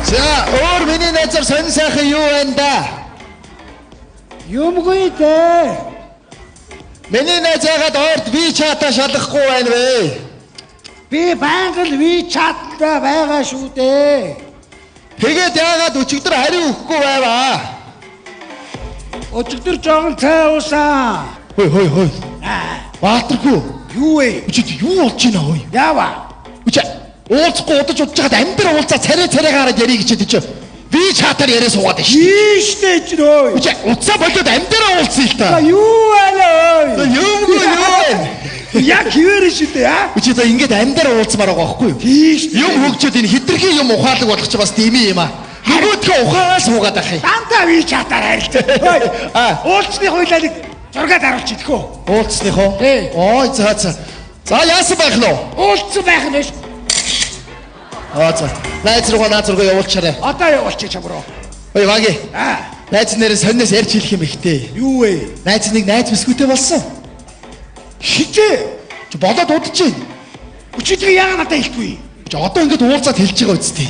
За, өөр миний найзаар сонин сайхан юу байна да? Юмгүй дээ. Миний найз яагаад ойрт WeChat-а шалгахгүй байна вэ? Би байнга л WeChat-тай байгаа шүү дээ. Тэгээд яагаад өчигдөр хариу өгөхгүй байваа? Өчигдөр жоохон цай уусан. Хой. Баатаргүй. Юу вэ? Өчигдөр юу болж байна хой? Яава. Уулзахгүй удаж удажгаад амдэр уулзаа царай гараад ярих гэчихэд чи WeChat-аар яриа суугаад байна шүү. Ийштэй ч нөө. Уцаа болоод амдэраа уулзъя л та. Юу алаа. Юу. Яг хിവэр шүү дээ аа. Чи за ингэж амдэраа уулзмаар байгаа байхгүй юу? Тийш. Юм хөгжөөд энэ хитрхи юм ухаалаг болох чи бас дими юм аа. Нөгөөдхөө ухаалаа суугаад ах юм. Дандаа WeChat-аар харилцаа. Уулзны хуйлаалыг зургаад харуулчих идэхөө. Уулзсных уу? Ой за. За яасан байх нь вэ? Уулзсан байх нь биш. За. Найз руугаа явуулчаарай. Одоо явуулчих чамруу. Ой ваги. Найз нэрээ сонноос ярьж хэлэх юм ихтэй. Юу вэ? Найз нэг найз бискүтэй болсон. Хизээ. Чи болоод удаж байна. Өчигдөр яагаад надад хэлэхгүй? Чи одоо ингэж уулзаад хэлж байгаа үстэй.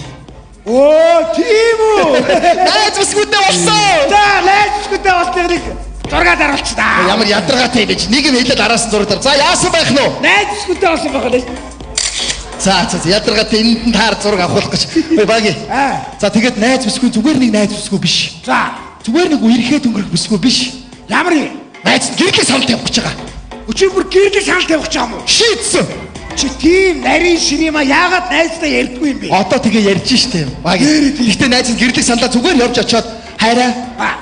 Тийм үү? Найз бискүтэй болсон. За, найз бискүтэй болсныг зургаад харуулчих та. Ямар ядаргаатай гэж нэг юм хэлээд араас нь зурдаг. За яасан байх нь вэ? Найз бискүтэй болсон байх нь. За ядаргаатай энд нь таар зураг авахулах гэж. Ой баги. За тэгээд найз бискүү зүгээр нэг найз бискүү биш. За, зүгээр нэг үерхээ өнгөрөх бискүү биш. ямар юм? Найз гэрлэх санал тавих гэж байгаа. Өчигдөр гэрлэх санал тавих гэж юм уу? Шийдсэн. Чи тийм нарийн ширима яагаад найзтай ярьдгүй юм бэ? Одоо тэгээ ярьж штэ юм. Баги. Гэхдээ найз нь гэрлэх саналаа зүгээр явж очиод хайраа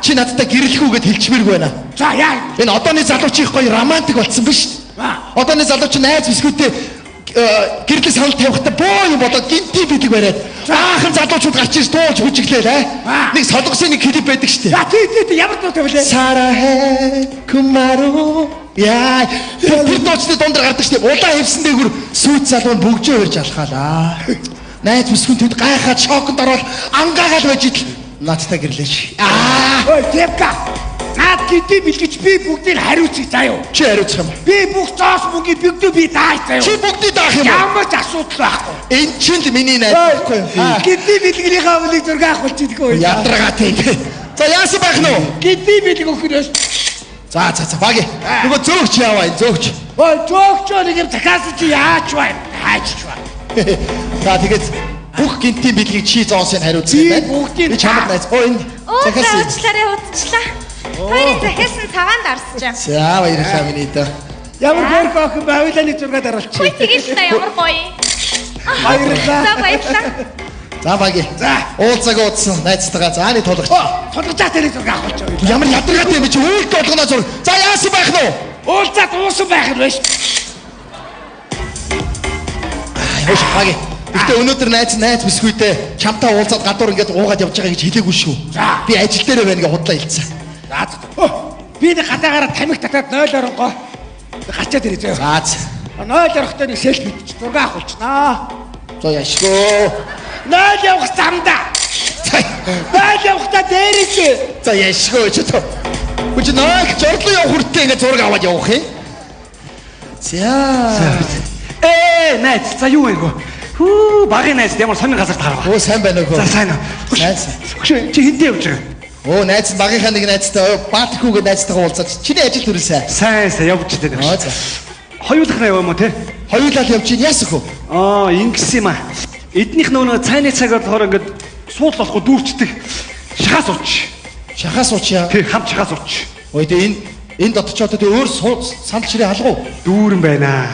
чи надтай гэрлэхүүгээд хэлчмээргүй байна. За яа. Энэ одооны залууч их гоё романтик болсон биш. Одооны залууч найз бискүүтэй гэрлэх санал тавихтаа боо юм болоод гинти бидэг бариад аахан залуучууд гарч ирж дуулж бүжиглээ нэг солонгосын нэг клип байдаг штэ. За тий ямар дуу тавилаа? Сарахэ кумару яа тэр дуучны дундаар гардаг штэ. Улаан хевсэн дээгүр сүйт залуу нь бөгжөө өрж алхаалаа. Найз бискүүн тэнд гайхаад шоконд ороод ангаагаал байж идэл надтай гэрлээч. Ой тэвка. Наад гидий бэлгэж би бүгдийг хариуцъя заяа. Чи хариуцах юм. Би бүх цоос мөнгийг бүгдөө би даах заяа. Чи бүгдийг даах юм. Ямар ч асуудал байхгүй. Энэ чинь л миний найз байхгүй юу? Гидий бэлгийнхаа өмнөд зураг авахулж идэггүй. Ядаргаатай. За яасан байх нь вэ? Гидий бэлэг өгөхнөөс. За баги. Нөгөө зөөгч яваа зөөгч. Ой зөөгчөө нэг юм захаас чи яач бай. Хайчих бай. За тэгээд бүх гинтийн бэлгийг чи зоосыг хариуцсан юм байна. Бүгдийг чамд найз. Энэ захаас уучлаарай удчлаа. Хоёрын захаас нь цагаанд арсаж юм. За баярлалаа миний дөө. Ямар гэрх охин байвлааны зургаад харуулчих. Хүй тэгэл та ямар гоё. Баярлалаа. За баярлалаа. За баги. За уулзаг уудсан найзтайгаа зааны тулгач. Тулгачаа тэрийг зураг авахулж байгаа. Ямар ядаргаатай юм чи үйлд болгоно зураг. За яасан байх нь вэ? Уулзаад уусан байх нь биш. Хөөш баги. Гэтэ өнөөдөр найз бискүйтэй чамтай уулзаад гадуур ингээд уугаад явж байгаа гэж хэлээгүй шүү. Би ажил дээр байна гэж худлаа хэлсэн. За би нэг гадаагаараа тамхи татаад 0-20 гарчаад ирээ зөө. За 0-20-той нэг селфи битч зураг авахулчнаа. За яшгүй. 0 явах замдаа. 0 явахдаа дээрээс. За яшгүй ч тоо. Үгүй нөө зурлуу явах хүртээ ингээд зураг аваад явах юм. За. Найз за юу вэ гоо? Хүү багын найз ямар сонин газарт гарав. Оо сайн байна уу? За сайн уу. Найз. Чи хинтээ явж байгаа? Оо найз багийнхаа нэг найзтай Баатархүүгээ найзтайгаа уулзаад чиний ажил төрөөсэй. Сайн явж дээ. За. Хоёулах нь яваа мó те? Хоёулаа л явж чинь яасах вэ? Ингэс юм аа. Эднийх нөгөө цайны цаг болохоор ингээд суул болохгүй дүүрчдэг. Шахаа сууч. Шахаа суучаа. Тэг хамт шахаа сууч. Ой тэ энд дотчоод тэ өөр сандал ширээ халгуу. Дүүрэн байна.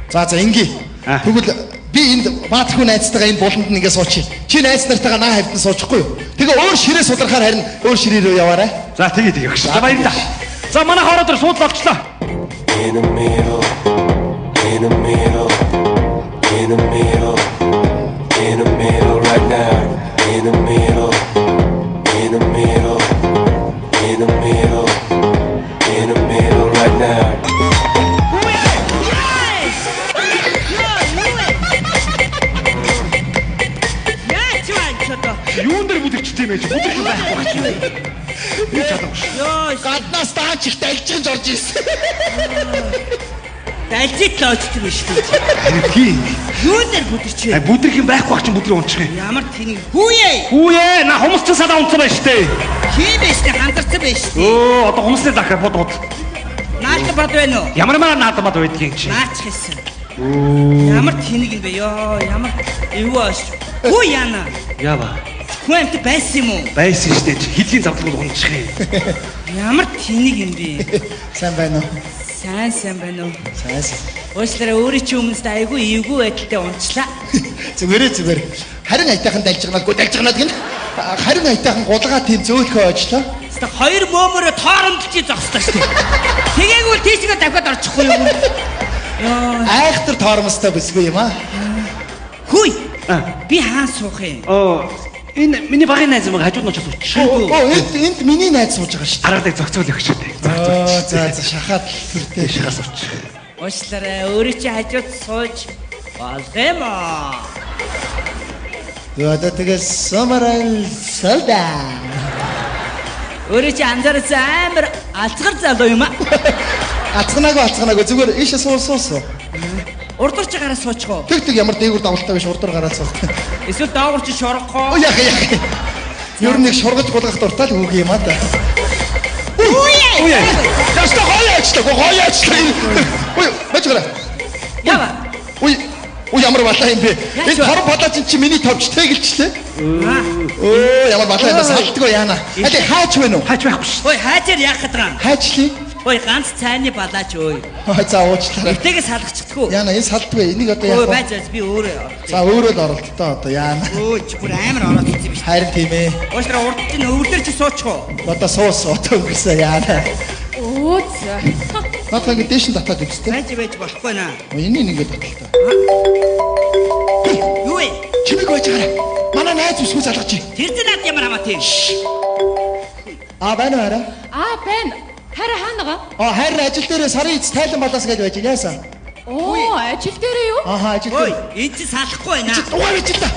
За инgi. Тэгвэл би энд Баатархүү найзтайгаа энэ буланд нэгээ суучих. Чи найз нартайгаа наа хавьд нь суучихгүй юу? Тэгээ өөр ширээ судрахаар харин өөр ширээ рүү яваарай. За тэгээ өгш. За баярлалаа. За манай хоороо дээр суудлаа олчлаа. In the middle, in the middle, in the middle, in the middle right now. In the middle, in the middle, in the middle, in the middle right now. Юун дээр бүдэгчтэй юм бэ? Бүдэгч байхгүй байх. Би чадахгүй. Гаднаас таач их дайлжиж орж ирсэн. Ялжит л очдөг биш үү? Тийм. Юу нэр бүдэрч вэ? Бүдрэх юм байхгүй ах чинь бүдрийг унчих юм. Ямар тэнэг хүүе? Хүүе, на хүмүүс ч садаа унцсан байж тээ. Хий биш тэ хандарсан биш. Өө, одоо хүмүүстэй дахиад бод. Наалт бод байна уу? Ямар наадмад байдгийг юм чи. Наач хийсэн. Ямар тэнэг юм бэ ёо? Ямар эвөөш. Хүү яана? Яава. Хүн амт байсан юм уу? Байсан шүү дээ. Хилийн завдлууд унчих юм. Ямар тэнэг юм бэ? Сайн байна уу? Сайн байна уу? Сайн. Уучлаарай өөрийн чи өмнөд айгүй эвгүй байдалтай унчлаа. Зүгээр. Харин айтайхан далжганаадгүй далжганаад гин. Харин айтайхан гулгаа тийм зөөлхөө очлоо. Хэвээ хоёр бөөмөрөө тооромдолж зогслоо шүү дээ. Тэгээгүй тийшгээ давхад орчихгүй юм. Яа. Айхтар тоормостой бисгүй юм аа. Хүй. Би хаан суух юм. Энэ миний багын найз мөн хажууд нь очиж суучих. Энд миний найз сууж байгаа шүү. Аргадаг зохицуул өгч дээ. За шахаад түртэй Шахаа суучих. Уучлаарай өөрийн чи хажууд сууж болох юм аа. Одоо тэгээс самарал салда. Өөрийн чи анзаарч амар алцгар залуу юм аа. Ацганаагүй зүгээр ийшээ суу. Урдурч гараа суучих уу? Тэг ямар дээгүр давлтаа биш урдуур гараад суу. Эсвэл доогор чи шоргохоо? Яах. Ер нь нэг шургаж гулгах дуртай л үг юм аа да. Үе. Яста гоёч. Ой, бачгара. Ява. Ой, ямар балаа юм бэ? Энэ хорон балаа чинь миний товчтой гэлчлээ. Ямар балаа юм салтгүй яана. Хали хаач вэ нү? Хаач байхгүй ш. Ой, хаажаар яах гэдэг юм? Хаачлий. Ой, ганц цайны балаач өөй. За уучлаарай. Этэйгээ салгачихдгүй. Яана энэ салтгүй. Энийг одоо Ой, яах вэ? байж би өөрөө. За өөрөө л оролттой одоо яана. Өө, чи бүр амар ороод ирсэн биш. Харин тийм ээ. Уучлаарай урд чинь өвлөр чи суучих уу? Одоо суус одоо өнгөрсөн яана. Оо за. Надад ингэ дэшин татаад үзтээ. Байж болохгүй наа. Энийг ингээд баталтай. Юу вэ? Чимэг байж гараа. Манай найз бүсгүй залгаж чи. Тэр зэн над ямар хамаатай юм? Байна уу? Байна. Хараа хаанага? Харин ажил дээр сарын эц тайлан балаас гэж байж яасан. Оо, ажил дээрээ юу? Ажил Ой, дээр. энэ чи салахгүй байна. Дугаар бич та.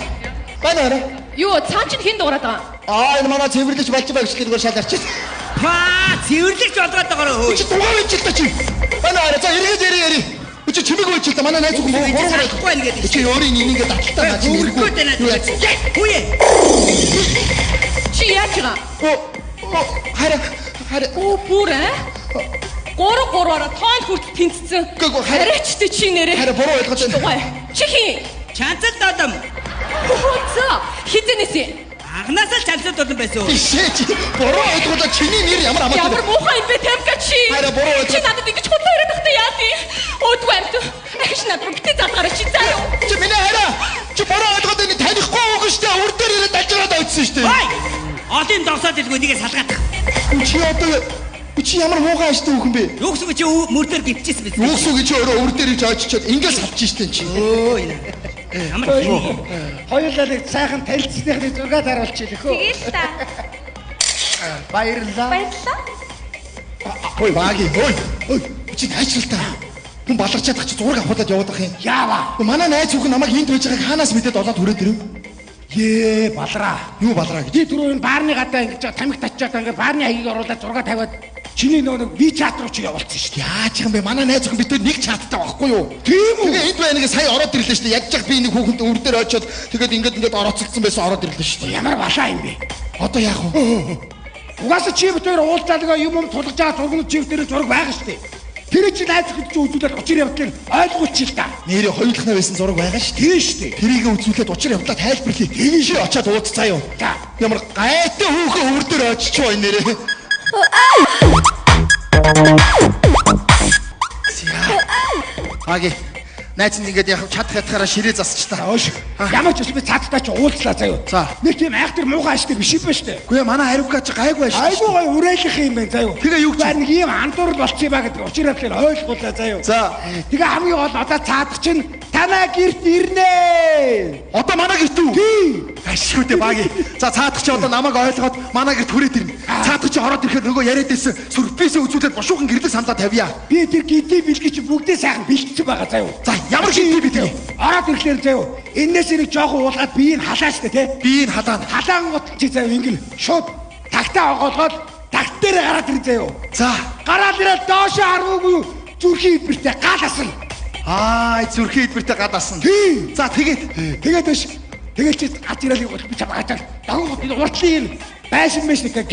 Байна уу? Юу, цаан чинь хэн дуурайд байгаа? Энэ манай цэвэрлэж болж байгаа гэж хэлгээр шал арчиж. Цэвэрлэгч болоод байгаа хөөе. Чи дугаар бич та чи. Байна уу? За эргээд яри. Чи чимэг байж та манай найз хүн Салахгүй байна гэдэг. чи өөрийн нэнийг таталтаа наа чи Хөргөө тэнэ. Хүүе. Чи яаж байгаа? Хараа. Оо, бүр ээ? 3-3-аараа тоон хүртэл тэнцсэн. Хараач чи нэрээ. Хараа буруу ойлгож байна. Дугай. Чи хин? Чанцал додом. Оо, за. Хизэнэс юм? Агнасаа чанцал додом байсан. Бишээ чи буруу ойлгоод чиний нэр ямар амартай. Ямар муухай юм бэ Тамка чи? Хараа буруу Чи ойлгоод. надад ингэж худлаа яриад байхдаа яа тий? Өөдгөө амт. Ахиш надад битээ залгаараа чи заа юу? Чи миний хараа. Чи буруу ойлгоод энэ танихгүй үг штэ. Үр дээр ирээд дажраад ойцсон штэ. Ой! Олон догсоод илгүй нэгэ салгаад. Чи одоо чи ямар муухай аштай үг юм бэ? Юу гэсэн чи мөр дээр гівчихсэн биз? Юус үг чи өөрөө өвөр дээр ич очичоод ингээд салчих штэ чи. Өө энэ. Ямар Хоёулаа нэг сайхан танилцсныхны зураг харуулчих лөхөө. Тэгээл та. Баярлалаа. Баярлалаа. Ой баги. Ой. Чи найчлал та. Хүн баларч чадах чи зураг авахудаад яваад байх юм. Яава. Манай найз хүүхэн намайг энд байж байгааг хаанаас мэдээд олоод хүрээд ирэв? Балраа. Юу балраа гэж? Ти түрүү энэ баарны гадаа ингэж тамиг татчаад ингээд баарны хаягийг оруулаад зураг тавиад чиний нөгөө би чат руу чи явуулсан шүү дээ. Яаж юм бэ? Манай найз хүүхэн бид нэг чаттай байхгүй юу? Тийм үү? Тэгээ энд байныг сая ороод ирлээ шүү дээ. Ядчих би нэг хүүхэнд өвөр дээр очиод тэгээд ингээд орооцолцсон байсан ороод ирлээ шүү дээ. Ямар балаа юм бэ? Одоо яах вэ? Угаасаа чи битээр уулзаалгаа юм тулгаж байгаа зургууд чи битээр зураг байгаа шүү дээ. Тэр чи найз хэд ч үзүүлээд учир явдлыг ойлгуулчих л та. Нэрээ хоёулахнаа байсан зураг байгаа шүү дээ. Тийм шүү дээ. Тэрийг үзүүлээд учир явдлаа тайлбарлая. Тэгээ ши очиад уудцаа юу. За. Ямар гайтай хүүхэн өвөр дээр очиж байгаа энэ нэрээ. Аги. Найз нь ингээд яг чадах ятгаараа ширээ засч та. Оош. Ямар ч үс би цааттай чи уулзлаа заяа. За. Нэг тийм айхтар муухай аштай биш юм ба штэ. Үгүй ээ манай хариугаа чи гайгүй шүү. Айгуу гай үрээлэх юм байна заяа. Тэгээ юу гэж? Баг нэг юм андуурл болчих ба гэдэг учир явдлыг ойлгуулаа заяа. За. Тэгээ хамгийн гол одоо цаадах чинь танаа гэрт ирнэ. Одоо манай гэрт үү? Тийм. Ашгүй дээ баги. За цаадах чи одоо намайг ойлгоод манай гэрт хүрээд ирнэ. Цаадах чи ороод ирэхэд нөгөө яриад байсан сүрпризээ үзүүлээд бошуухан гэрлээ саналаа тавья. Би тэр гидий бэлгий чи бүгдээ сайхан бэлтгэсэн байгаа заяа. За ямар гинти би тэгээ. Ороод ирэхлээр заяа. Энээс нэг жоохон уулгаад биеийг халаачтай те. Би энэ халаан. Халаан гот чи заяа ингэл шууд тагтаа оголгоод тагт дээр гараад ир заяа. За Гараад ирээд доошоо харуугүй зүрхийн ибэртэй гал асал. Аа, зүрхийн хэлбэртэй гадаасан. Тий. За тэгээд Тэгээд биш. Тэгээд чи гад ирэл би чамаа гатал. Дагуу энэ уртлын байшин мэш нэг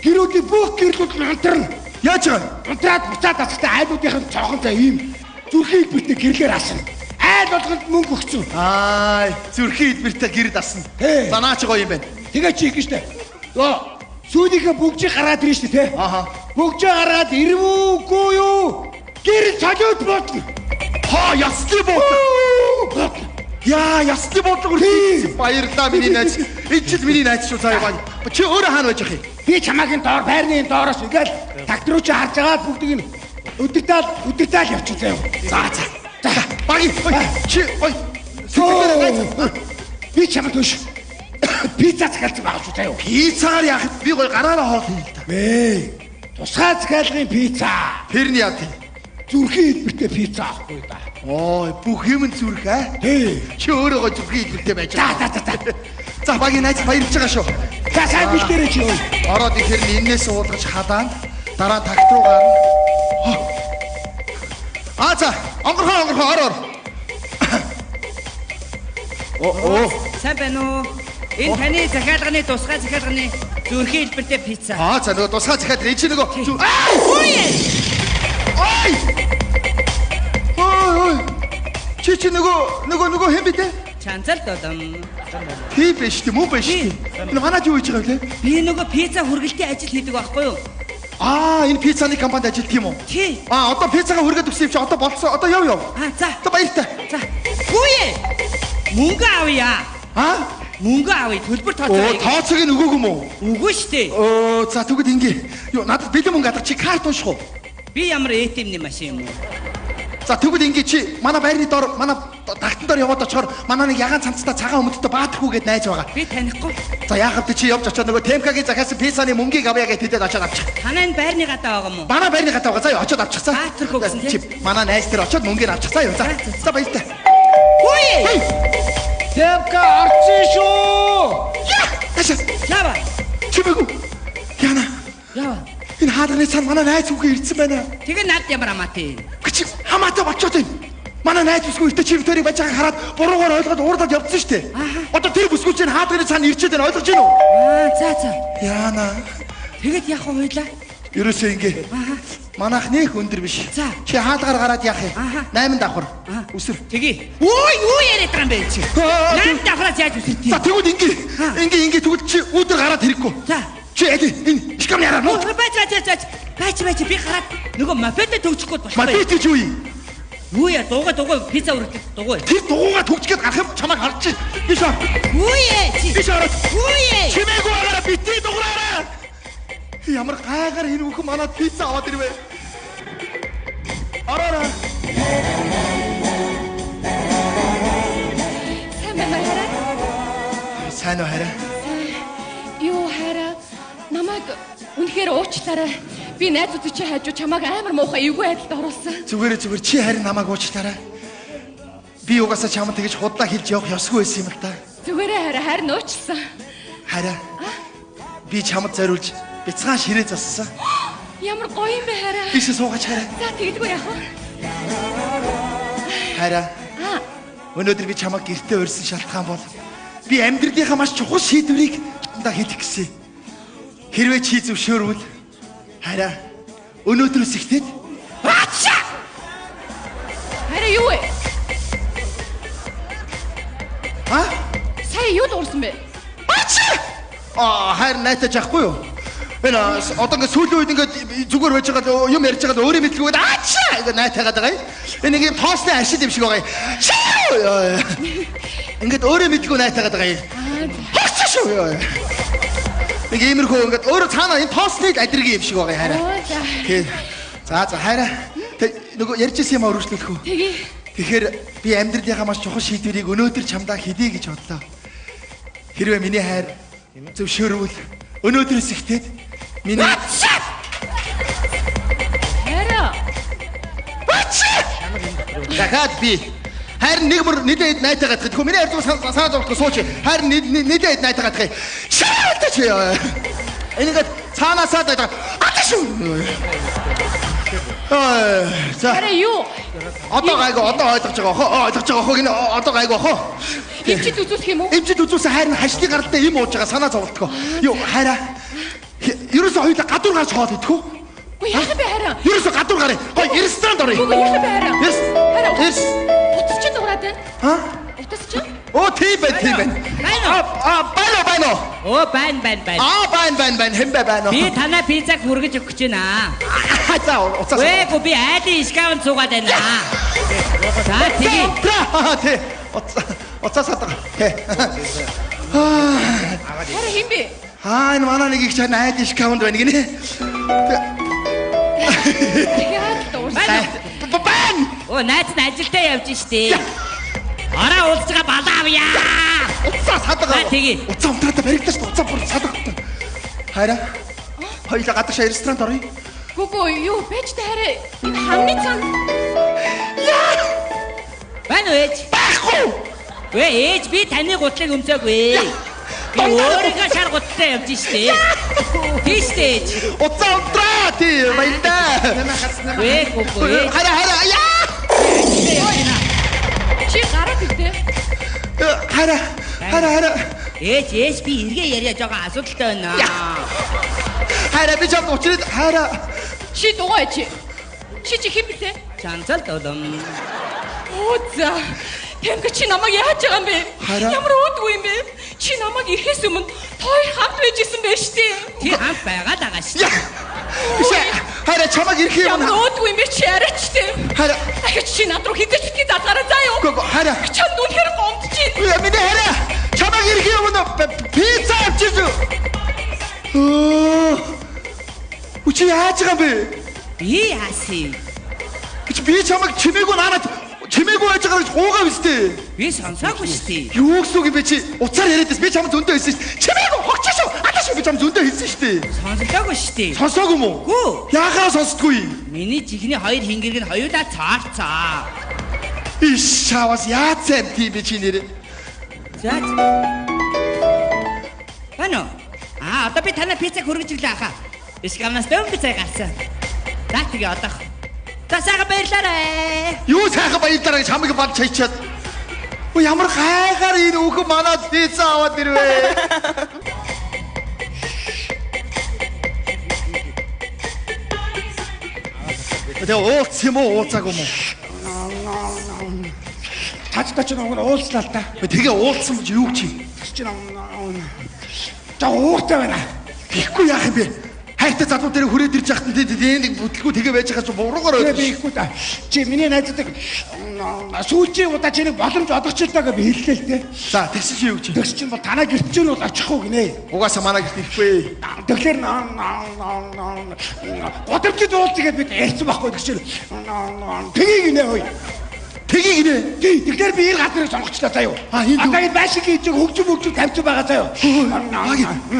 гэрүүдийн бүх гэрлүүд унтрна. яаж байгаа? Унтраад буцаад тастай айлуудынх нь цохон зай ийм зүрхийн хэлбэртэй гэрлэр асна. Айл болгонд мөнгө өгсөн. Аа, зүрхийн хэлбэртэй гэр дасна. Тий. За наач гоё юм байна. Тэгээд чи их штэ. Йоо, сүүлийнхээ бүгжийг гараад ирнэ штэ те. Аха. Бүгжээ гараад ирвүүгүй юу? Гэр цалиуд бодно. Хоо, ясны бод. Яа, ясны бод үргэлж баярлаа миний найз. Энэ ч миний найз шүү заа яа. Чи өөрөө хаана байж ах юм? Би чамаагийн доор байрны доороос ингээл трактор руу чи харж агаад бүгдийг нь өдөртаал явчихлаа. За. Баги. Чи ой. Би чамд төш. Пицца захиалсан байгаа шүү заяа. Пиццаар яах вэ? Би гоё гараараа хоол хийнэ л та. Тусгай захиалгын пицца. Тэрний яа тий. Зүрхийн хэлбэртэй пицца авахгүй да. Ой, бүх юм зүрх аа. Тий. Чи өөрөө гоё зүрхийн хэлбэртэй байж байгаа. За. За баги найз баярлж байгаа шүү. За сайн бэлдээрэй чи. Ороод ихээр энээс уулгаж хадаан дараа такт руу гарна. Аа за, онгорхоо ороор. Сайн байна уу? Энэ таны захиалганы тусгай захиалганы зүрхийн хэлбэртэй пицца. Аа за нөгөө тусгай захиад энэ чи нөгөө Ой. Чи нөгөө хэн бэ те? Чанцал додом. Тий биш тийм үү биш. Энэ манайд юу хийж байгаа вэ? Би нөгөө пицца хүргэлтийн ажил хийдэг байхгүй юу? Аа, энэ пиццаны компанид ажилладаг юм уу? Тий. Аа, одоо пиццагаа хүргээд өгсөн юм чи одоо болцсон. Одоо яв. За. Одоо баяртай. За. Гүйе. Мөнгө авъя. Аа? Мөнгө авъя. Төлбөр Оо, тооцоо. тооцоог нь өгөөг юм уу? Үгүй штэ. Оо, за тэгвэл ингээ. Юу, надад бэлэн мөнгө гадаг чи карт унших уу? Би ямар ATM-ний машин юм уу? За тэгвэл ингээ чи манай байрны доор манай тагтан доор яваад очихоор манай нэг ягаан цамцтай цагаан өмдөлтөй баатархүү гэд найз байгаа. Би танихгүй. За яахав чи явж очоод нөгөө Темкагийн захиасан пиццаны мөнгийг авъя гэд тэдэд очоод авчих. Танай энэ байрны гадаа байгаа юм уу? Манай байрны гадаа байгаа. За очоод авчих цаа. Баатархүү гэсэн Чи манай найз тэр очоод мөнгөөр авчих цаа юу. За баяртай. Гүйе. Темка орчин шүү. Яша. Ява. Чимээгүү. Яна. Ява. Энэ хаадрын цан манай найз үгүй ирсэн байна. Тэгээ над ямар амаатай. Чи хамаатай болчиход байна. Манай найз бүсгүй ихтэй чи битэрийг байж байгааг хараад буруугаар ойлгоод уурлаад явдсан шүү дээ. Одоо тэр бүсгүй чинь хаадрын цан ирчээд байна ойлгож байна уу? За. Яана. Тэгэд яах вэ хойлоо? Ерөөсөө ингээ. Манайх нэх өндөр биш. За. Чи хаалгаар гараад яах юм? 8 давхар. Үсэр. Тгий. Юу яриад байгаа юм бэ чи? 8 давхраас яаж үсэртий? За тэгвэл ингээ тэгвэл чи үүдэр гараад хэрэггүй. За. Чи энэ шкам яраа нуу. Баач би гараад нөгөө мафиатай төгсөхгүй болохгүй. Мафиат чи юу юм? Юу яа дугаа пицца үргэлж дугаа. Тэр дугуугаа төгсгээд гарах юм чамайг харж чинь. Биш аа. Юу яа чи? Биш аа. Юу яа? Чимээгүй агараа битээ дугаараа. Ямар гайгаар энэ бүхэн манад пицца аваад ирвэ. Араа. Сайн уу хараа? Юу хараа? Намайг үнэхээр уучлаарай. Би найзууд чи хажуу чамайг амар муухай эвгүй байдалд оруулсан. Зүгээр чи харин намайг уучлаарай. Би угаасаа чамд тэгж худлаа хэлж явах ёсгүй байсан юм л та. Зүгээрээ харин уучлсан. Хараа. Би чамд зориулж бяцхан ширээ зассан. Ямар гоё юм бэ хараа. Бишээ суугач хараа. За тэгдэггүй яах вэ? Хараа. Өнөөдөр би чамайг гэртээ урьсан шалтгаан бол би амьдралынхаа маш чухал шийдвэрийг надад хийх гэсэн. Хэрвээ чи зөвшөөрвөл хараа өнөөдрөөс ихтэй хараа юу вэ? Сая юу дуурсан бэ? Харин найтаж яахгүй юу? Энэ одоо ингээд сүүлийн үед ингээд зүгээр байж байгаа юм ярьж байгаа өөрөө мэдлгүй ингээд найтайгаад байгаа юм. Энэ нэг юм тоосны ашиг юм шиг байгаа юм. Ингээд өөрөө мэдлгүй найтайгаад байгаа юм. Хачаа шүү. Нэг иймэрхүү ингээд өөрөө цаана энэ тоосны адриг юм шиг байгаа юм хараа. За хараа. Нөгөө ярьжсэн юм өргөжлөх үү? Тэгэхээр би амьдралынхаа маш чухал шийдвэрийг өнөөдөр чамдаа хийе гэж бодлоо. Хэрвээ миний хайр зөвшөөрвөл өнөөдрөөс ихтэй миний хараа. дахиад би харин нэг мөр нэдэд найтайгаад гэхгүй миний хайр санаа зовлохгүй сууч. Харин нэдэд найтайгаад гэх. Шаалтаач яа. Энийгээ цаанаасаа даа. Аташ шүү. За. Хараа юу? Одоо гайгүй одоо ойлгож байгаа хоо. Ойлгож байгаа хоо гинэ одоо гайгүй хоо. Эмчид үзүүлэх юм уу? Эмчид үзүүлсэн хайр нь хашны гаралтай юм ууж байгаа санаа зовлтгоо. Юу хайраа. Ерөөсөө хоёулаа гадуур гарч хоол идэхүү. Үгүй яах вэ хараа? Ерөөсөө гадуур гараа. Гой ресторанд оръё. Үгүй яах вэ хараа? Yes. Хараа. Yes. Утас чинь дуурайд байна. Ха? Утас чинь? Оо тийм байна. Байна. Оо байна. Байна. Хэмбэ байна. Би танаа пиццаг хүргэж өгч байна. За уцаас. Үгүй би айлын скаун цугаад байна. За тэгээ. Тэ. Уцаас хатаг. Тэ. Хараа хин бэ? Энэ манай нэг их чань айд дискаунт байна гинэ. Тэгээд дуусна. Бан! Оо найз нь ажилдаа явж штэ. Ороо уулзгаа балаа авъя. Уцаас хатаг. Тэгээ. Уцаа унтраад баригдаж шүү. Уцаа бүр садаг. Хайра. Хоёлаа гадагшаа ресторанд оръё. Гүгөө юу байж та хараа энэ хамны цан. Байна уу ээж? Байхгүй. Вэ ээж би таны гутлыг өмсөөгүй. Би өөрийнхөө шар гутлаа явж штэ. Тийштэй ээж. Уцаа унтраа тий баялдаа. Вэ гүгөө ээж. Хайра. Чи гараад ирдэ. Хайра. Ээж би эргээ яриад байгаа асуудалтай байна. Хайра би чамд учраад хайра. Чи дугаа чи. Чи хэн бэ? Чанцал додом. Оо за. Тэнгэр чи намайг яаж байгаа юм бэ? Хараа. Ямар өөдгүй юм бэ? Чи намайг ирэхээс өмнө хоёр хамт байж исэн байж тээ. Тий хамт байгаад байгаа шүү. Биш хайра чамаг ирэх юм. Ямар өөдгүй юм бэ чи арайч тээ. Хайра. Ахиж чи над руу хідэж битгий дадлаараа заа юу? Гоо хайра. Чамд үнэхээр гомдчих. Миний хайра. Чамаг ирэх юм пицца авчиж. Учи яаж байгаа юм бэ? Би яасан? Би чамаг чимээгүй наанад чимээгүй байж байгаа гэж гуугаа вэстэй. Би сонсоогүй шүү. Юу гэсэн үг юм бэ чи? Уцаар яриад би чамд зөндөө хэлсэн шүү. Чимээгүй хогч шүү. Аташ би чамд зөндөө хэлсэн шүү. Сонсоогүй шүү. Сонсоогүй мүү? Гүү. Яагаад сонсдгүй? Миний жихний хоёр хингэрэг нь хоёулаа цаарцаа. Иш чавас яацсан тийм би чи нэрээ. За. Бано. Одоо би танаа пиццаг хүргэж ирлээ хаа. Бишгамнаас дөм пиццаг гарсан. За тэгээ одоо. За сайхан баярлаарай. Юу сайхан баярлаарай гэж хамаг бад чайчаад. Ямар гайхаар энэ үхэн манад пицца аваад ирвэ. Тэгээ уулц юм уу уулзаагүй юм уу? Тацтай ч нэг уулзлаа л та. Тэгээ уулцсан гэж юу чи? Чи та ууртай байна. Ихгүй яах юм бэ? Хайртай залуу дээр хүрээд ирж яхад нэг бүтлгүй тэгээ байж байгаа ч буруугаар Би ихгүй та. Чи миний найздаг сүүлчийн удаа чи нэг боломж олгочлаа гэж би хэллээ л дээ. За тэгсэн чи юу чи? Тэгс чинь бол танаа гэрч чинь бол очихгүй гинэ. Угаасаа манай гэрт ирэхгүй. Тэгэхээр годамжид уулзгээд бид ярьсан байхгүй гэж чинь. Тгий гинэ хөөе. Тгий гинэ. Тэгэхээр би ир газрыг сонгочлаа заяа юу. Энд юу? Одоо энэ байшиг хийж хөгжим тавьчих байгаа заяа.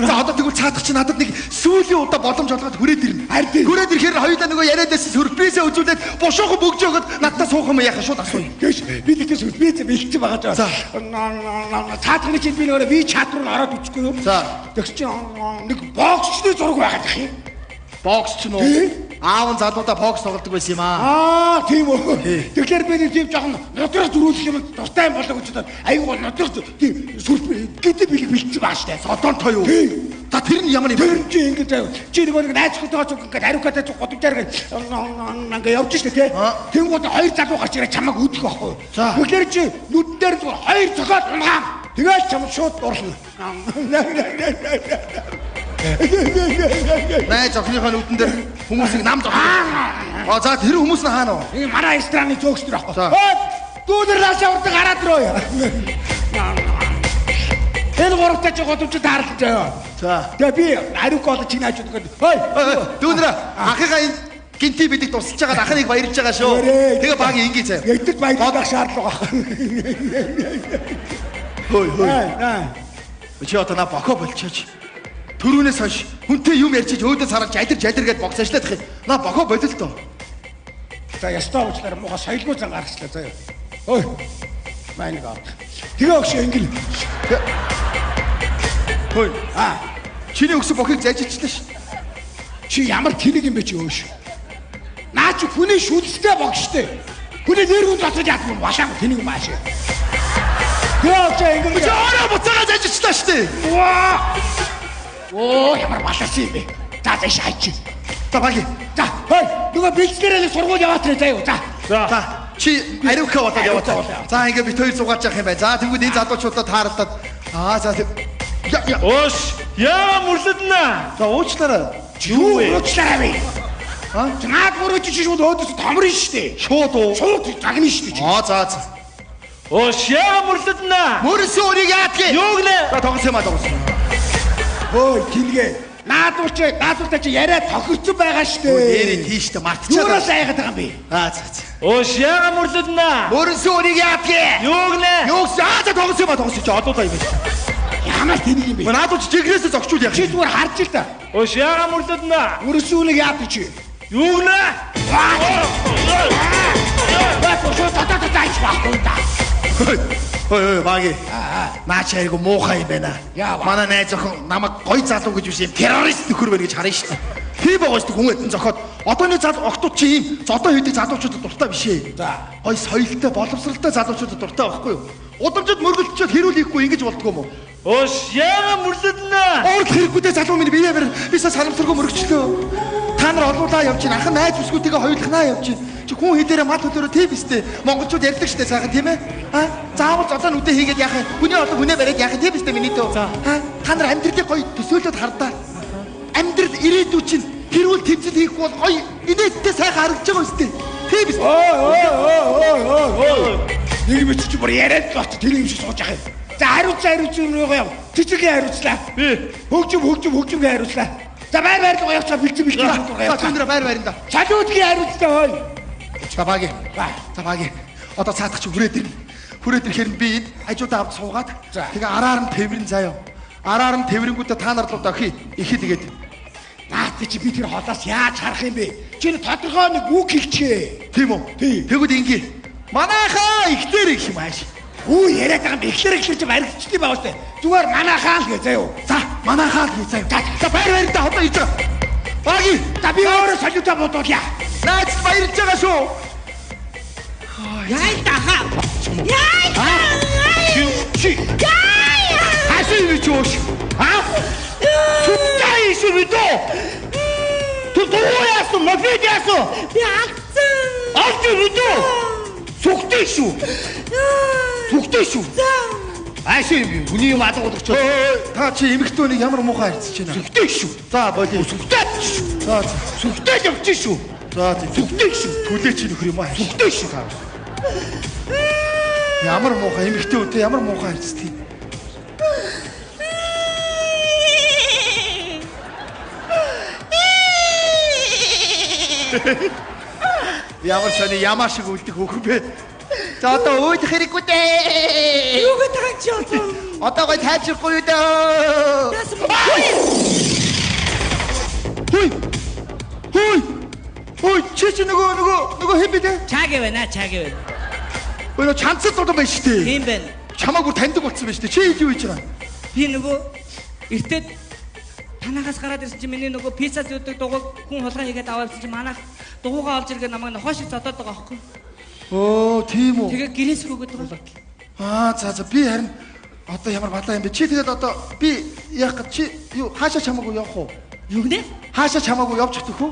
За одоо тэгвэл цаадах чи надад нэг сүүлийн удаа боломж олгоод хүрээд ирнэ. Хүрээд ирэхээр хоёулаа нөгөө яриад байсан сюрпризээ үзүүлээд бушуухан бөгж өгöd надтай суух юм яхаа шууд асууя. Тэгэж би тэгээс сюрприз бэлтэж байгаа заяа. Цаадахны чинь би нөгөө би чат руу ороод үзчихгүй юу. За тэгс чи нэг боксчны зураг байгаа гэх юм. бокс ч нөө. Аав нь залуудаа бокс тоглодог байсан юм аа. Тийм үү. Тэгэхээр би нэг тийм жоохон нодроо зөрүүлэх юм дуртай юм болоо гэж бодоод аюу гол нодроо тийм сүрприз гэдэг бэлтэж байгаа штэ. Содонтой юу? За тэр нь ямар юм бэ? Тэр чи ингэ заяа. Чи нэг найз хөтөөгөө ч ингэ хариукатай ч годомжаар ингээ явж штэ тий. Тэнгууд хоёр залуу гарч ирээ чамайг үдэх байхгүй. Тэгэхээр чи нүд дээр зүгээр хоёр цогоод унгаам. Тэгээд чам шууд дурлна. Найз охиныхоо нүдэн дээр хүмүүсийг нам зогсоо. За тэр хүмүүс нь хаана вэ? Энэ манай рестораны зөөгч төр байхгүй. Дүүнэр лаашаа урд гараад руу. Энэ гуравтаа чи годомжид хаарлаж байгаа. За. Тэгээ би хариуг чи нааж өгöd. Хөөе. Дүүнэр анхыгаа энэ гинти бидик тусалж байгаа ахныг баярлж байгаа шүү. Тэгээ баг ингээ заяа. Ягдад баярлах шаардлага байна. Хөөе. Чи одоо на бохоо болчихооч. Төрүүнээс хойш хүнтэй юм ярьчих өөдөөс хараад жадир гэд бокс ажиллаад их. На бохоо болил тоо. За ястаа уучлаарай муухай соёлгүй зан гаргачлаа заяа. Ой. Майныг авах. Тэгээ өгш ингэл. Хөөе. Чиний өгсөн бохыг зайжилчлаа ш. Чи ямар тэнэг юм бэ чи өөш. Наа чи хүний шүлстэй богштэй. Хүний нэр хүнд оцож яах юм машаагүй тэнийг мааш. Яа ингэ. Ороо буцаага зажичлаа штэ. Оо ямар балаас юм бэ? За за шаач. За баги. За хой нөгөө бэлтгэрээ сургууль яваад трэ заяа. За. За чи ариука болоод яваа. За ингээ бит хоёр зугааж явах юм байна. За тэгвэл энэ залуучуудаа тааралдаад за я Ош, яа мөрлөднө. за уучлаарай. Юу уучлаарай бэ? Наад мөрөж чи шууд өөдөөс томрно штэ. Шууд уу? Шууд загна штэ. За. Ош, яа мөрлөднө. Мөрөсөн өрийг яадгийг. Юу гинэ? За тоглосон юм аа тоглосон. Ой тэнгээ. Наадуултаа чи яриа тохирцсон байгаа штэ. Нэрээ тийштэй мартчихаа. Юураа сайгаад байгаа юм бэ? За. Ош, яа мөрлөднө. Мөрөсөн өрийг яадгийг. Юу гинэ? Юу за тоглосон юм аа тоглосон чи одоодаа юм байна. Ямар тэнийг юм бэ? Наадууч жигнэсээ зогчуул яах. Чи зүгээр харж ил та. Ош, яа мөрлөднө. Мөрөсүүлэг яадаг чи. Юу гинэ? Таатаач байхгүй та. Ой баги. Наач хайргу муухай юм байна. Манай найз охин намайг гой залуу гэж биш юм террорист нөхөр байна гэж харна шүү дээ. Тийм байгаа шүү дээ хүн эдэн зохиод. Одооны охтууд чи ийм зодоо хийдэг залуучуудад дуртай биш ээ. За. Гой соёлтой, боловсралтай залуучуудад дуртай байхгүй юу? Удамжид мөргөлдчихэд хэрүүл хийхгүй ингэж болдгоо юм уу? Ош, яа мөрлөднө. Орд хэрэггүйтэй залуу минь бие бэр бисаа санамсаргүй мөргөчлөө. Та нар олуулаа явж чинь анхан найз бүсгүүдтэйгээ хоёулахнаа явж чинь. Чи хүн хідээрээ мал хөдөөрөө тийм бистэй. Монголчууд ярьдаг штэ сайхан тийм ээ. Заавал зодоо нүдэ хийгээд яах юм? Хүний олон хүнээ бариад яах юм тийм бистэй миний дөө. Та нар амьдралыг гоё төсөөлөд хардаа. Амьдрал ирээдүй чинь хэрүүл тэмцэл хийхгүй бол гоё инээдтэй сайхан харагдаж байгаа үстэй. Тийм бистэй. Нэг мэт чи бүр яриад л бат тэр юм шиг сууж яах юм. За хариуц юм руу яв. Цэцгийн хариуцлаа. Хөгжим хариуцлаа. За байр руу явцаа бэлцэн. За түндра байр да. Салуудгийн хариуцлаа хой. За баги. Одоо цаадах чи хүрээд ирнэ. Хүрээд ирэхээр би энд хажуудаа авч суугаад тэгээ араар нь тэрвэрэн заяа. Араар нь тэрвэрэнгүүтээ та нар руу дохи ихэ тэгээд. Наад чи би тэр холоос яаж харах юм бэ? Чи тодорхой нэг үг хийчихээ. Тийм үү? Тэгвэл ингээ. Манайхаа ихтэр их юм ааш. Үу яриад байгаа юм ихлэр чи баригдчих юм байна. Зүгээр манайхаа л гээ заяа. За манайхаа л гээ заяа. За байр да одоо иж. Баги. За би өөрөө солиутаа бодуулъя. Наач баярлж байгаа шүү. Яй таха. Чи. Хашиг чууш. Суттай шүрдөө. Тутууяс мафиас. Би алдсан. Алдсан. Сүхтэй шүү. Аашаа юм. Хүний юм алга болгоч. Та чи эмэгтэйнийг ямар муухай харьцаж байна. Сүхтэй шүү. За болий. Сүхтэй шүү. За сүхтэй явж шүү. За сүхтэй шүү. Түлээ чи нөхөр юм аа. Сүхтэй шүү та. Ямар муухай эмэгтэй үнтэй ямар муухай харьцдаг юм. Ямар сони ямаа шиг үлдэх хөхөн бэ? За одоо уух хэрэггүй дээ. Юу гэдэг юм чи одоо? Одоо гой тайжрахгүй юу дөө. Хүй чи нөгөө хэм бэ дээ? Чаагээ байна. Өө чанцад дурдан байна шүү дээ. Тийм байна. Чамааг бүр таньдаг болсон байна шүү дээ. Чи юу хийж байгаа? Би нөгөө эртээд танахаас гараад ирсэн чи миний нөгөө пицца зүйдэг дугуйг хүн холгоо хийгээд аваалсан чи манайх дугуйгаа олж иргээд намайг хойшиг зодоод байгаа байхгүй. Оо тийм үү. Тэгээ гэрээс рүүгээд байгаа. За би харин одоо ямар балаа юм бэ? Чи тэгээд одоо би яах гэж чи юу хаашаа чамаагүй явах уу? Юу гэнэ? Хаашаа чамаагүй явж өгөх үү?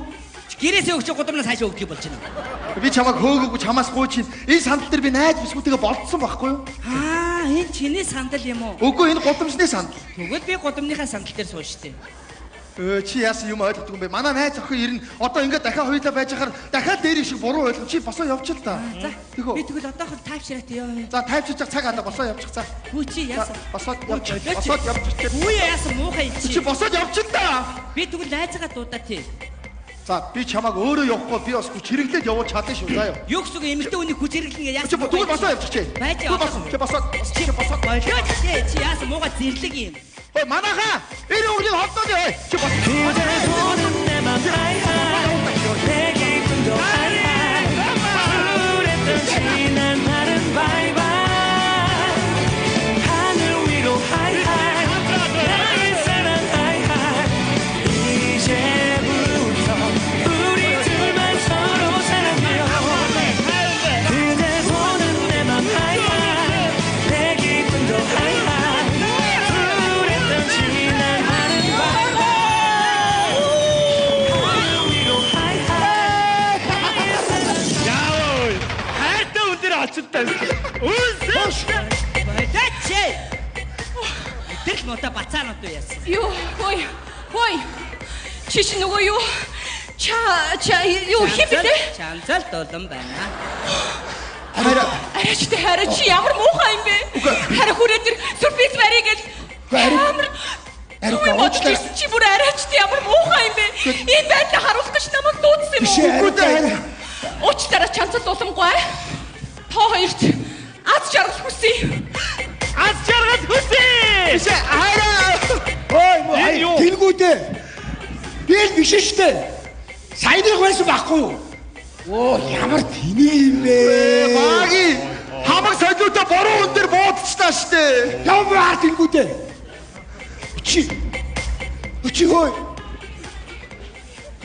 Гэрээсээ өгч гудамнаас хаашаа өгөх юм болж байна. Би чамааг хөөгөөгүй чамаас гуйж чинь энэ сандал дээр би найз бүсгүүтэйгээ болцсон байхгүй юу? Энэ чиний сандал юм уу? Үгүй энэ гудамжны сандал. Тэгвэл би гудамныхаа сандал дээр сууж штэ. Чи яасан юм ойлгохгүй юм бэ? Манай найз охин ирнэ. Одоо ингээд дахиад хоёулаа байж хахаар дахиад дээр шиг буруу ойлгом. Чи босоо явчих л та. За. Би тэгвэл одоохонд тайвшраад ёо. За тайвширч цаг анда босоо явчих за. Хүү чи яасан? Босоод явчих. Хүү яасан муухай чи. Чи босоод явчих л та. Би тэгвэл найзгаа дуудаа тий. За би чамааг өөрөө явахгүй би бас хүч хэрэглээд явуул чадсан шүү заа юу. Юу гэсэн эмэгтэй хүний хүч хэрэглэнгээ яасан? Чи тэгвэл босоо явчих чи. Байж босоо. Чи босоод. Болоо чи яасан мууга зэрлэг юм. Ой манайхаа энэ үрийг холдооё. Чи ачилтай. Үнсэн. Бодооч. Тэгэл мото бацаанууд уу яасан. Юу, хой. Чиш нөгөө юу? Ча юу хиптэй? Чанцал дулан байна. Арай чи ямар муухай юм бэ? Харин хүрээ тэр сюрприз барья гэж. Арай уучлаарай. Чи бүр арайч ямар муухай юм бэ? Энэ байдлаа харуулах гэж намайг дуудсан юм уу? Уучлаарай чанцал дулангүй. Та хоёрт аз жаргал хүсье. Аз жаргал хүсье. Биш хараа. Ой, тэлгүүдээ. Би л биш штэ. Сайныг байсан байхгүй юу? Оо, ямар тэний юм бэ? Маги хамаг солиута бороо хүн дээр буудчихлаа штэ. Ямар тэлгүүдээ. Чи хой.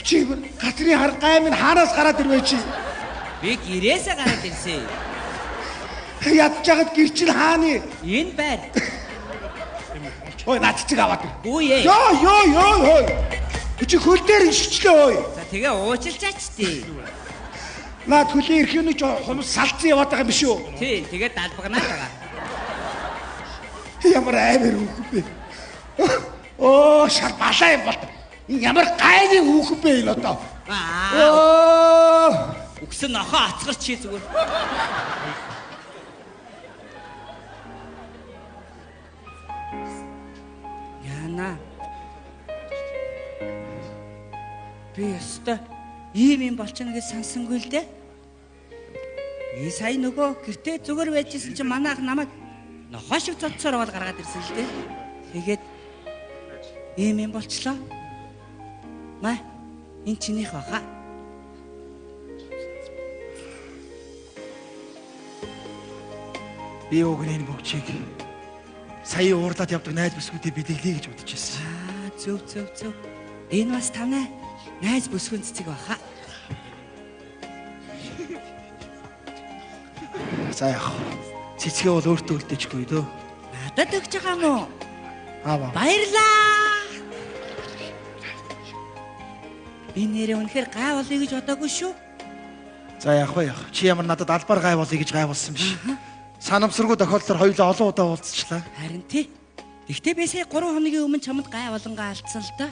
Чи Катрин хар гаймын хаанаас гараад ирвэ чи? Би гэрээсээ гараад ирсэн. Ядж жагаад гэр чинь хааны? Энэ байр. Ой, над чиг аваад ир. Үе. Йоо. Чи хөл дээр ишчлээ ой. За тэгээ уучлаач тий. Наад хөлийн эрхний хумс салцсан яваад байгаа юм биш үү? Тий, тэгээ далбагнаад байгаа. Ямар амар хүүхэн бэ? Оо, шар балаа юм бол. Энэ ямар гайны хүүхэн бэ энэ одоо? Оо! Үгсэн нохоо ацгар чи зүгээр. Яна. Би өстө ийм юм болчихно гэж сансангүй л дээ. Би сая нөгөө гэртээ зүгээр байжсэн чинь манай ах намайг нохоо шиг цоцсоор бол гаргаад ирсэн л дээ. Тэгээд ийм юм болчлоо. Маа энэ чинийх баха. Би өгнө энэ бүгчийг сая уурлаад явдаг найз бүсгүүдээ бидэглэе гэж бодож байсан. Зөв. Энэ бас танай найз бүсгүн цэцэг баха. За яах. Цэцгээ бол өөртөө үлдээчихгүй дөө. Надад өгч байгаа мó? Аава. Баярлаа. Би нэрээ үнэхээр гай болъё гэж бодоогүй шүү. За яах вэ? Чи ямар надад албаар гай болъё гэж гайвуулсан биш. Санамсаргүй тохиолдолд хоёулаа олон удаа уулзчихлаа. Харин тий. Гэхдээ би сая 3 хоногийн өмнө чамд гай болонгаа алдсан л да.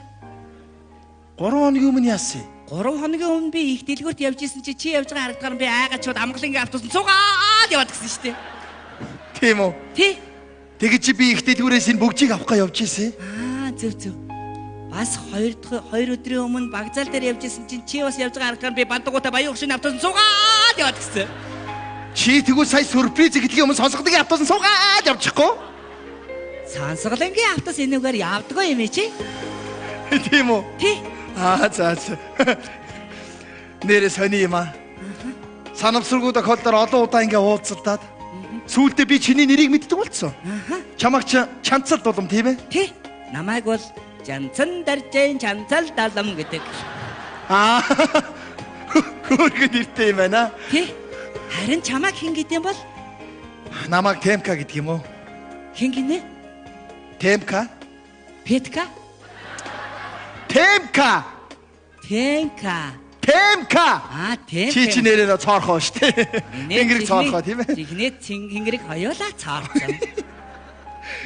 3 хоногийн өмнө яасан? 3 хоногийн өмнө би их дэлгүүрт явж исэн чи явж байгаа харагдгаар би айгачуд амгалангийн автобус цугаад яваад гисэн шүү дээ. Тийм үү? Тий. Тэгэж чи би их дэлгүүрээс энэ бүгжийг авах гэж явж исэн. Зөв. Бас 2 өдрийн өмнө багзаал дээр явж исэн чинь чи бас явж байгаа харагдгаар би бандагуудаа баян хөшийн автобус цугаад яваад гисэн. Чи тэгвэл сая сюрприз гэдгийг өмнө сонсгодгийн автобус суугаад явчихгүй? Сонсголонгийн автобус энэгээр явдгаа юм чи? Тийм үү? Тий. За. Нэрээ сони юм аа. Санамсаргүй тохиолдолд олон удаа ингээ уулзалдаад сүүлдээ би чиний нэрийг мэддэг болсон. Чамаг чанцал дулам тийм ээ? Тий. Намайг бол Жанцан даржэн чанцал далам гэдэг. Хөөргөн нэртэй юм байна. Тий. Харин чамаг хэн гэдэг юм бол? Намайг Темка гэдэг юм уу? Хэн гинэ? Темка? Петка? Темка. Темка. Чи нэрээ цоорхоо штэ. Тэнгэрийг цоорхоо тийм ээ? Жигнээ тэнгэрийг хоёулаа цоорхон.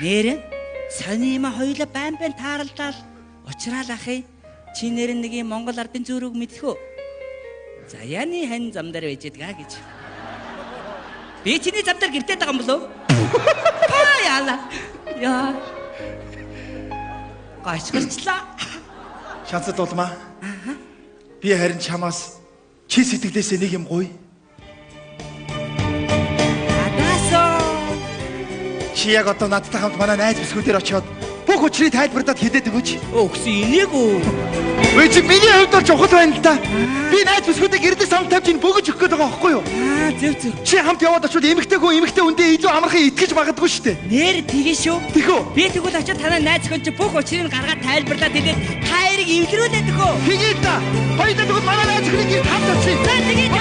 Нэр сонима хоёулаа байн тааралдаад уучраал ахыг. Чи нэр нэг юм Монгол ардын зүрэг мэдэх үү? Заяаны хэн зам дээр байж байгаа гэж. Би чиний зам дээр гэртээд байгаа юм болов? Яа. Гайсгарчлаа. Шансад улмаа. Би харин чамаас чи сэтгэлээсээ нэг юм гуй. Чи яг одоо надтай хамт манай найз бүсгүүдээр очиод бүх учрыг тайлбарлаад хэлээд өгөөч. Өгсөн энийг үү? Өө чи миний хувьд бол чухал байна л да. Би найз бүсгүүдээ гэрдээ сам тавьж ин бөгөж өгөх гээд байгаа байхгүй юу? Зөв. Чи хамт яваад очиод эмэгтэй үндэ илүү амархан итгэж магадгүй шүү дээ. Нэр тгий шүү. Тэхүү. Би тэгвэл очиод танай найз хүн чи бүх учрыг гаргаад тайлбарлаад хэлээд та хоёрыг эвлэрүүлээд өгөө. Тэгээд да. Хоёулаа тэгвэл манай найз хүний гэрт хамт очив. За тэгээд